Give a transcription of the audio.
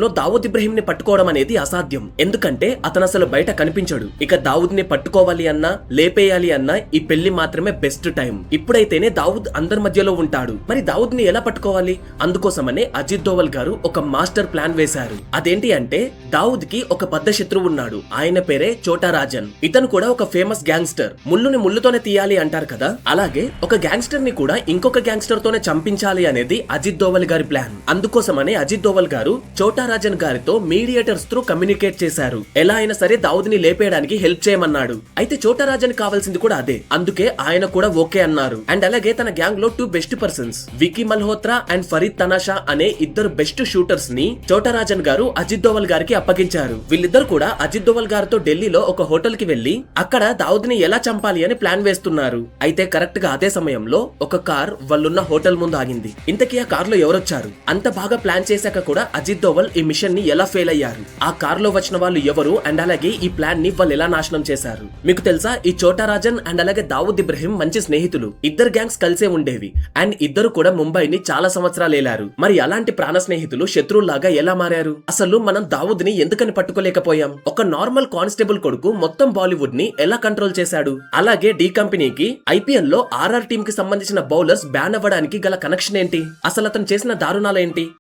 లో దావూద్ ఇబ్రహీం ని పట్టుకోవడం అనేది అసాధ్యం. ఎందుకంటే అతను అసలు బయట కనిపించడు. ఇక దావూద్ ని పట్టుకోవాలి అన్నా లేపేయాలి అన్నా ఈ పెళ్లి మాత్రమే బెస్ట్ టైం. ఇప్పుడైతేనే దావూద్ అందరి మధ్యలో ఉంటాడు. మరి దావూద్ ని ఎలా పట్టుకోవాలి? అందుకోసమనే అజిత్ దోవల్ గారు ఒక మాస్టర్ ప్లాన్ వేశారు. అదేంటి అంటే దావూద్ కి ఒక పెద్ద శత్రువు ఉన్నాడు. ఆయన పేరే చోటా రాజన్. ఇతను కూడా ఒక ఫేమస్ గ్యాంగ్స్టర్. ముళ్ళుని ముళ్ళుతోనే తీయాలి అంటారు కదా, అలాగే ఒక గ్యాంగ్స్టర్ ని కూడా ఇంకొక గ్యాంగ్స్టర్ తోనే చంపించాలి అనేది అజిత్ దోవల్ గారి ప్లాన్. అందుకోసమనే అజిత్ దోవల్ గారు చోటా రాజన్ గారితో మీడియేటర్స్ త్రూ కమ్యూనికేట్ చేశారు. ఎలా అయినా సరే దావూద్ ని లేపేయడానికి హెల్ప్ చేయమన్నాడు. అయితే చోటా రాజన్ కావాల్సింది కూడా అదే. అందుకే ఆయన కూడా ఓకే అన్నారు. అండ్ అలాగే తన గ్యాంగ్ లో 2 best persons Vicky Malhotra and Farid Tanasha అనే ఇద్దరు బెస్ట్ షూటర్స్ ని చోటా రాజన్ గారు అజిత్ దోవల్ గారికి అప్పగించారు. వీళ్ళిద్దరు కూడా అజిత్ దోవల్ గారితో ఢిల్లీలో ఒక హోటల్ కి వెళ్లి అక్కడ దావూద్ ని ఎలా చంపాలి అని ప్లాన్ వేస్తున్నారు. అయితే కరెక్ట్ గా అదే సమయంలో ఒక కార్ వాళ్ళున్న హోటల్ ముందు ఆగింది. ఇంతకీ ఆ కార్ లో ఎవరొచ్చారు? అంత బాగా ప్లాన్ చేశాక కూడా అజిత్ దోవల్ ఈ మిషన్ ని ఎలా ఫెయిల్ అయ్యారు? ఆ కార్ లో వచ్చిన వాళ్ళు ఎవరు? అండ్ అలాగే ఈ ప్లాన్ ని వాళ్ళు ఎలా నాశనం చేశారు? మీకు తెలుసా, ఈ చోటా రాజన్ అండ్ అలాగే దావూద్ ఇబ్రహీం మంచి స్నేహితులు. ఇద్దరు గ్యాంగ్స్ కలిసే ఉండేవి. అండ్ ఇద్దరు కూడా ముంబైని చాలా సంవత్సరాలు ఏలారు. మరి అలాంటి ప్రాణ స్నేహితులు శత్రువులాగా ఎలా మారారు? అసలు మనం దావూద్ ని ఎందుకని పట్టుకోలేకపోయాం? ఒక నార్మల్ కానిస్టేబుల్ కొడుకు మొత్తం బాలీవుడ్ ని ఎలా కంట్రోల్ చేశాడు? అలాగే డి కంపెనీకి ఐపీఎల్ లో ఆర్ఆర్ టీమ్ కి సంబంధించిన బౌలర్స్ బ్యాన్ అవ్వడానికి గల కనెక్షన్ ఏంటి? అసలు అతను చేసిన దారుణాలేంటి?